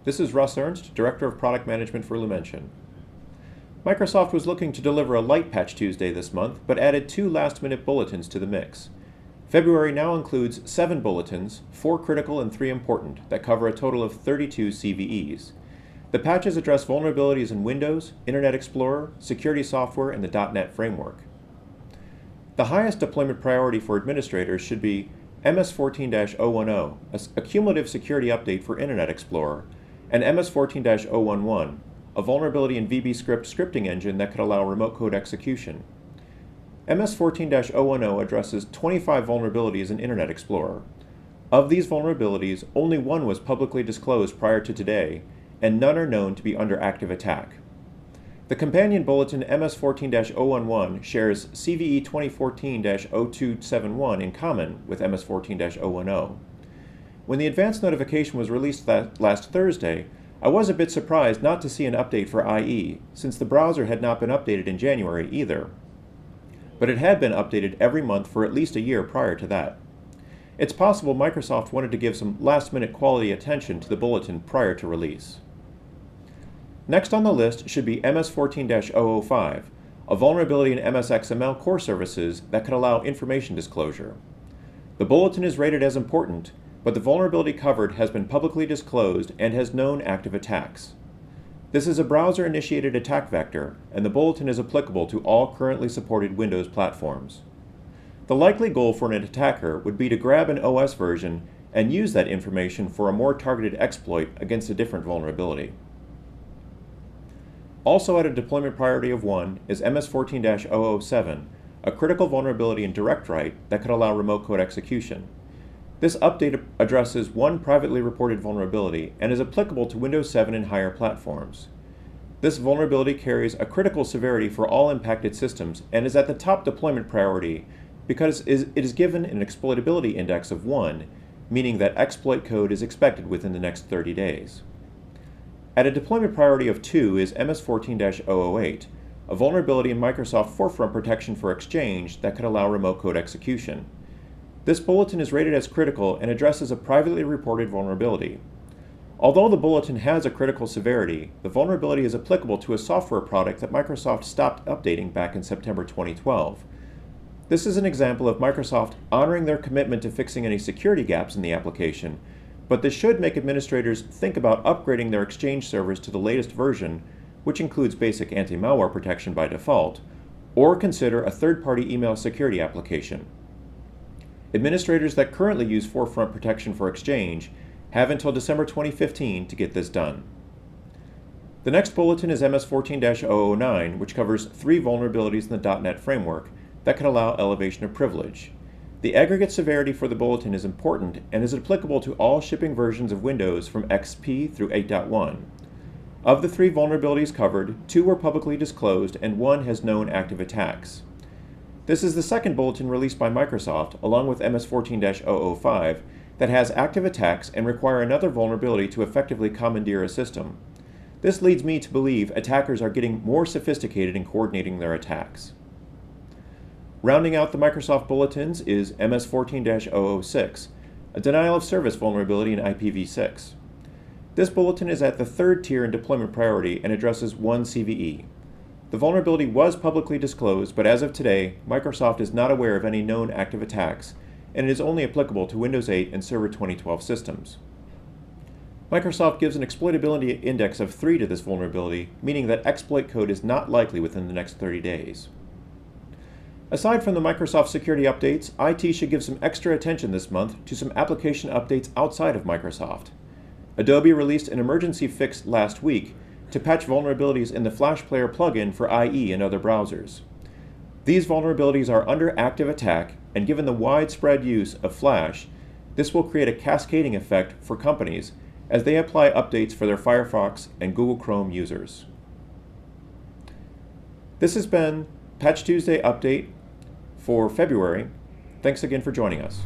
This is Russ Ernst, Director of Product Management for Lumension. Microsoft was looking to deliver a light Patch Tuesday this month, but added 2 last-minute bulletins to the mix. February now includes 7 bulletins, 4 critical and 3 important, that cover a total of 32 CVEs. The patches address vulnerabilities in Windows, Internet Explorer, security software, and the .NET framework. The highest deployment priority for administrators should be MS14-010, a cumulative security update for Internet Explorer, and MS14-011, a vulnerability in VBScript scripting engine that could allow remote code execution. MS14-010 addresses 25 vulnerabilities in Internet Explorer. Of these vulnerabilities, only 1 was publicly disclosed prior to today, and none are known to be under active attack. The companion bulletin MS14-011 shares CVE 2014-0271 in common with MS14-010. When the advanced notification was released last Thursday, I was a bit surprised not to see an update for IE, since the browser had not been updated in January either. But it had been updated every month for at least a year prior to that. It's possible Microsoft wanted to give some last-minute quality attention to the bulletin prior to release. Next on the list should be MS14-005, a vulnerability in MS-XML core services that could allow information disclosure. The bulletin is rated as important, but the vulnerability covered has been publicly disclosed and has known active attacks. This is a browser-initiated attack vector, and the bulletin is applicable to all currently supported Windows platforms. The likely goal for an attacker would be to grab an OS version and use that information for a more targeted exploit against a different vulnerability. Also at a deployment priority of 1 is MS14-007, a critical vulnerability in DirectWrite that could allow remote code execution. This update addresses 1 privately reported vulnerability and is applicable to Windows 7 and higher platforms. This vulnerability carries a critical severity for all impacted systems and is at the top deployment priority because it is given an exploitability index of 1, meaning that exploit code is expected within the next 30 days. At a deployment priority of 2 is MS14-008, a vulnerability in Microsoft Forefront protection for Exchange that could allow remote code execution. This bulletin is rated as critical and addresses a privately reported vulnerability. Although the bulletin has a critical severity, the vulnerability is applicable to a software product that Microsoft stopped updating back in September 2012. This is an example of Microsoft honoring their commitment to fixing any security gaps in the application, but this should make administrators think about upgrading their Exchange servers to the latest version, which includes basic anti-malware protection by default, or consider a third-party email security application. Administrators that currently use Forefront protection for Exchange have until December 2015 to get this done. The next bulletin is MS14-009, which covers 3 vulnerabilities in the .NET framework that can allow elevation of privilege. The aggregate severity for the bulletin is important and is applicable to all shipping versions of Windows from XP through 8.1. Of the 3 vulnerabilities covered, 2 were publicly disclosed and 1 has known active attacks. This is the second bulletin released by Microsoft, along with MS14-005, that has active attacks and require another vulnerability to effectively commandeer a system. This leads me to believe attackers are getting more sophisticated in coordinating their attacks. Rounding out the Microsoft bulletins is MS14-006, a denial of service vulnerability in IPv6. This bulletin is at the 3rd tier in deployment priority and addresses 1 CVE. The vulnerability was publicly disclosed, but as of today, Microsoft is not aware of any known active attacks, and it is only applicable to Windows 8 and Server 2012 systems. Microsoft gives an exploitability index of 3 to this vulnerability, meaning that exploit code is not likely within the next 30 days. Aside from the Microsoft security updates, IT should give some extra attention this month to some application updates outside of Microsoft. Adobe released an emergency fix last week to patch vulnerabilities in the Flash Player plugin for IE and other browsers. These vulnerabilities are under active attack, and given the widespread use of Flash, this will create a cascading effect for companies as they apply updates for their Firefox and Google Chrome users. This has been Patch Tuesday Update for February. Thanks again for joining us.